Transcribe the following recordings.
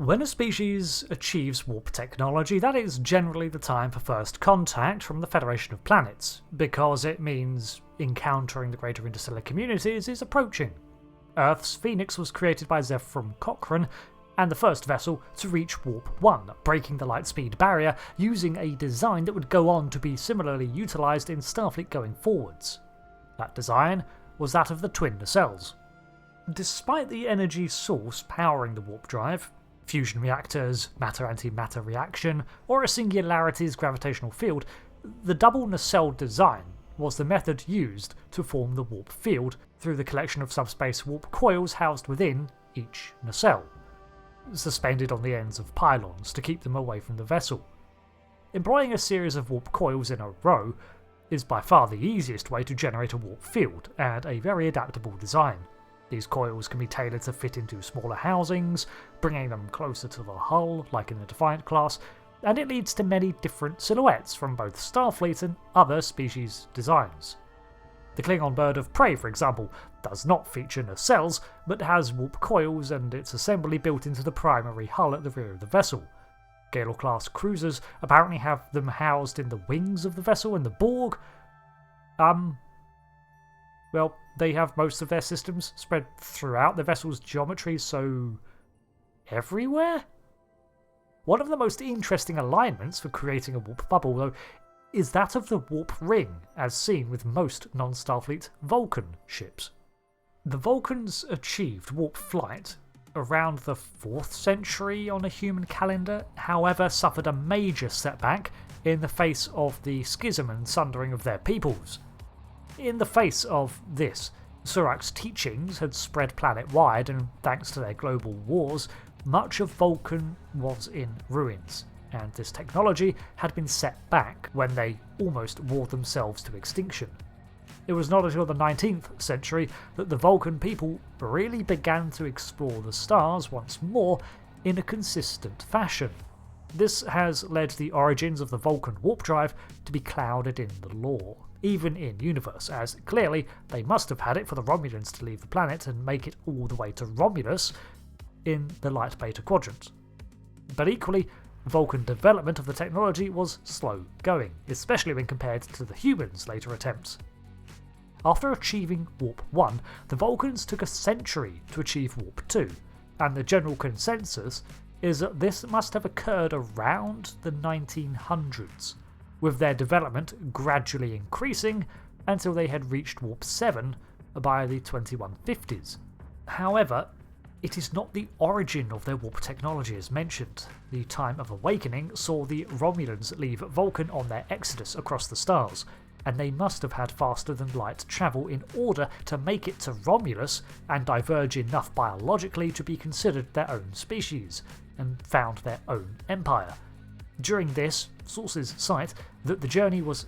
When a species achieves warp technology, that is generally the time for first contact from the Federation of Planets, because it means encountering the greater interstellar communities is approaching. Earth's Phoenix was created by Zephram Cochrane, and the first vessel to reach Warp 1, breaking the light speed barrier using a design that would go on to be similarly utilised in Starfleet going forwards. That design was that of the twin nacelles. Despite the energy source powering the warp drive, fusion reactors, matter-antimatter reaction, or a singularity's gravitational field, the double nacelle design was the method used to form the warp field through the collection of subspace warp coils housed within each nacelle, suspended on the ends of pylons to keep them away from the vessel. Employing a series of warp coils in a row is by far the easiest way to generate a warp field, and a very adaptable design. These coils can be tailored to fit into smaller housings, bringing them closer to the hull, like in the Defiant class, and it leads to many different silhouettes from both Starfleet and other species designs. The Klingon bird of prey, for example, does not feature nacelles, but has warp coils and its assembly built into the primary hull at the rear of the vessel. Gale-class cruisers apparently have them housed in the wings of the vessel, and the Borg, well, they have most of their systems spread throughout the vessel's geometry, so everywhere? One of the most interesting alignments for creating a warp bubble, though, is that of the warp ring, as seen with most non-Starfleet Vulcan ships. The Vulcans achieved warp flight around the 4th century on a human calendar, however suffered a major setback in the face of the schism and sundering of their peoples. In the face of this, Surak's teachings had spread planet-wide, and thanks to their global wars, much of Vulcan was in ruins, and this technology had been set back when they almost wore themselves to extinction. It was not until the 19th century that the Vulcan people really began to explore the stars once more in a consistent fashion. This has led the origins of the Vulcan warp drive to be clouded in the lore, even in universe, as clearly they must have had it for the Romulans to leave the planet and make it all the way to Romulus in the light beta quadrant. But equally, Vulcan development of the technology was slow going, especially when compared to the humans' later attempts. After achieving Warp 1, the Vulcans took a century to achieve Warp 2, and the general consensus is that this must have occurred around the 1900s, with their development gradually increasing until they had reached Warp 7 by the 2150s. However, it is not the origin of their warp technology as mentioned. The Time of Awakening saw the Romulans leave Vulcan on their exodus across the stars, and they must have had faster than light travel in order to make it to Romulus and diverge enough biologically to be considered their own species, and found their own empire. During this, sources cite that the journey was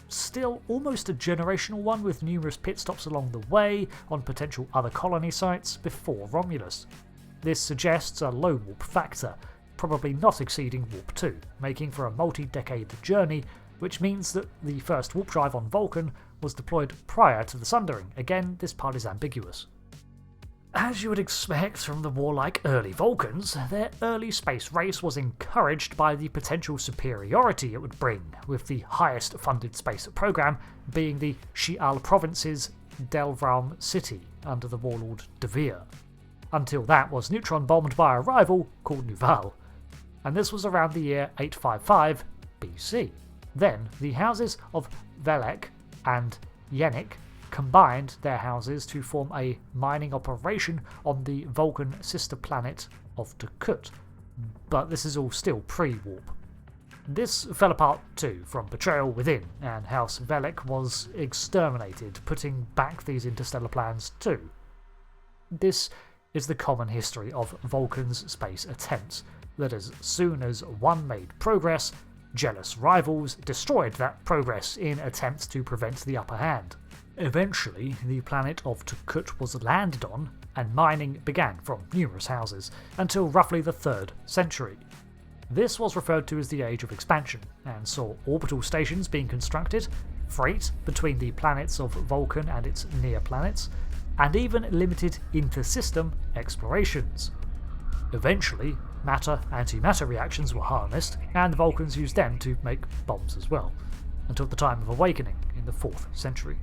still almost a generational one, with numerous pit stops along the way on potential other colony sites before Romulus. This suggests a low warp factor, probably not exceeding Warp 2, making for a multi-decade journey, which means that the first warp drive on Vulcan was deployed prior to the sundering. Again, this part is ambiguous. As you would expect from the warlike early Vulcans, their early space race was encouraged by the potential superiority it would bring, with the highest funded space program being the Shi'al Province's Delvram City under the warlord Devere. Until that was neutron bombed by a rival called Nuval, and this was around the year 855 BC. Then the houses of Velek and Yenik combined their houses to form a mining operation on the Vulcan sister planet of Takut, but this is all still pre-warp. This fell apart too from betrayal within, and House Velek was exterminated, putting back these interstellar plans too. This is the common history of Vulcan's space attempts, that as soon as one made progress, jealous rivals destroyed that progress in attempts to prevent the upper hand. Eventually, the planet of Takut was landed on, and mining began from numerous houses, until roughly the 3rd century. This was referred to as the Age of Expansion, and saw orbital stations being constructed, freight between the planets of Vulcan and its near planets, and even limited inter-system explorations. Eventually, matter-antimatter reactions were harnessed, and the Vulcans used them to make bombs as well, until the time of awakening in the 4th century.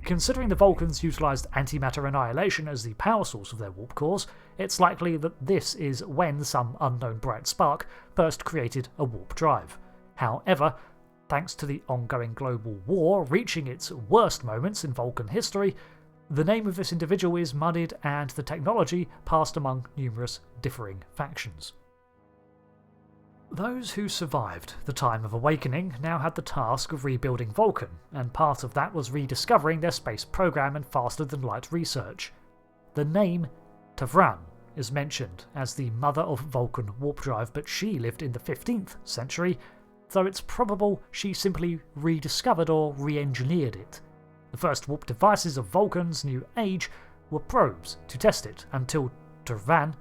Considering the Vulcans utilised antimatter annihilation as the power source of their warp cores, it's likely that this is when some unknown bright spark first created a warp drive. However, thanks to the ongoing global war reaching its worst moments in Vulcan history, the name of this individual is muddied and the technology passed among numerous differing factions. Those who survived the time of awakening now had the task of rebuilding Vulcan, and part of that was rediscovering their space program and faster-than-light research. The name Zephram is mentioned as the mother of Vulcan warp drive, but she lived in the 15th century, though it's probable she simply rediscovered or re-engineered it. The first warp devices of Vulcan's new age were probes to test it, until Zephram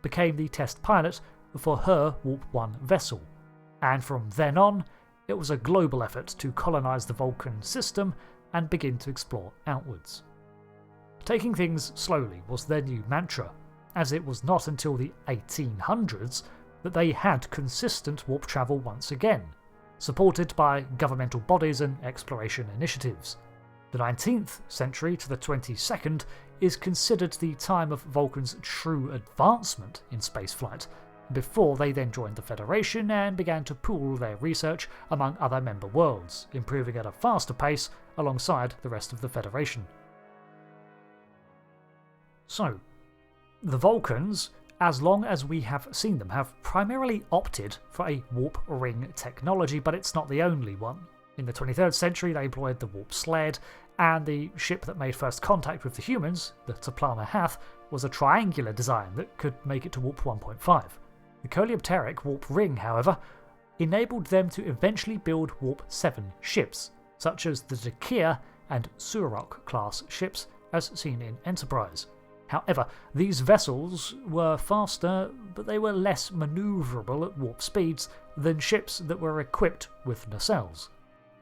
became the test pilot for her Warp 1 vessel, and from then on, it was a global effort to colonise the Vulcan system and begin to explore outwards. Taking things slowly was their new mantra, as it was not until the 1800s that they had consistent warp travel once again, supported by governmental bodies and exploration initiatives. The 19th century to the 22nd is considered the time of Vulcan's true advancement in spaceflight, before they then joined the Federation and began to pool their research among other member worlds, improving at a faster pace alongside the rest of the Federation. So, the Vulcans, as long as we have seen them, have primarily opted for a warp ring technology, but it's not the only one. In the 23rd century they employed the warp sled, and the ship that made first contact with the humans, the Zephram Hath, was a triangular design that could make it to warp 1.5. The coleopteric warp ring, however, enabled them to eventually build warp 7 ships, such as the Dakir and Surok class ships as seen in Enterprise. However, these vessels were faster, but they were less manoeuvrable at warp speeds than ships that were equipped with nacelles.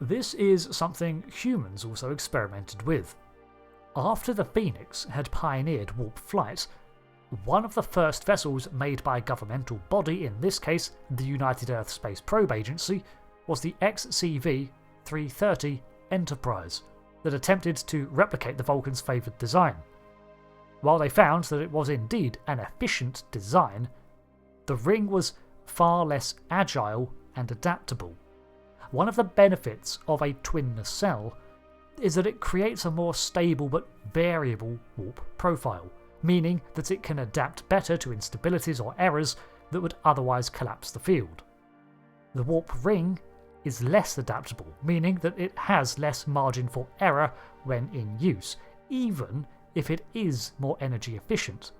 This is something humans also experimented with. After the Phoenix had pioneered warp flight, one of the first vessels made by a governmental body, in this case the United Earth Space Probe Agency, was the XCV-330 Enterprise, that attempted to replicate the Vulcan's favoured design. While they found that it was indeed an efficient design, the ring was far less agile and adaptable. One of the benefits of a twin nacelle is that it creates a more stable but variable warp profile, meaning that it can adapt better to instabilities or errors that would otherwise collapse the field. The warp ring is less adaptable, meaning that it has less margin for error when in use, even if it is more energy efficient.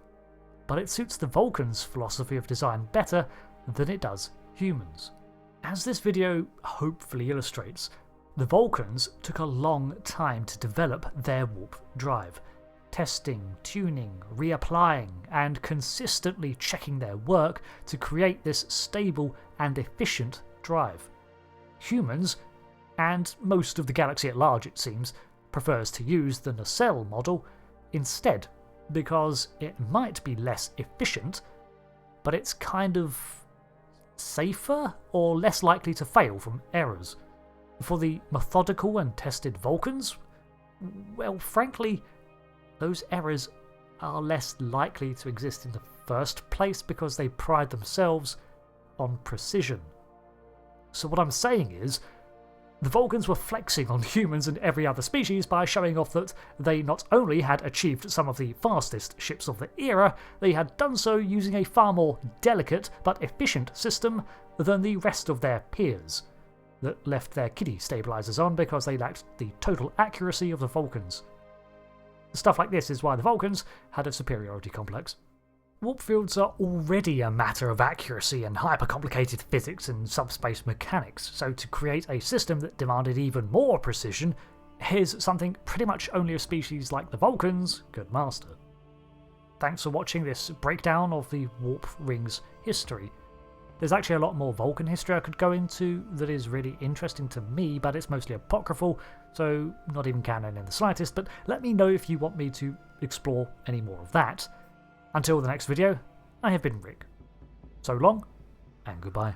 But it suits the Vulcans' philosophy of design better than it does humans. As this video hopefully illustrates, the Vulcans took a long time to develop their warp drive, testing, tuning, reapplying, and consistently checking their work to create this stable and efficient drive. Humans, and most of the galaxy at large it seems, prefers to use the nacelle model instead, because it might be less efficient, but it's kind of safer or less likely to fail from errors. For the methodical and tested Vulcans, well, frankly, those errors are less likely to exist in the first place because they pride themselves on precision. So what I'm saying is, the Vulcans were flexing on humans and every other species by showing off that they not only had achieved some of the fastest ships of the era, they had done so using a far more delicate but efficient system than the rest of their peers, that left their kiddie stabilizers on because they lacked the total accuracy of the Vulcans. Stuff like this is why the Vulcans had a superiority complex. Warp fields are already a matter of accuracy and hyper-complicated physics and subspace mechanics, so to create a system that demanded even more precision is something pretty much only a species like the Vulcans could master. Thanks for watching this breakdown of the warp ring's history. There's actually a lot more Vulcan history I could go into that is really interesting to me, but it's mostly apocryphal, so not even canon in the slightest, but let me know if you want me to explore any more of that. Until the next video, I have been Rick. So long, and goodbye.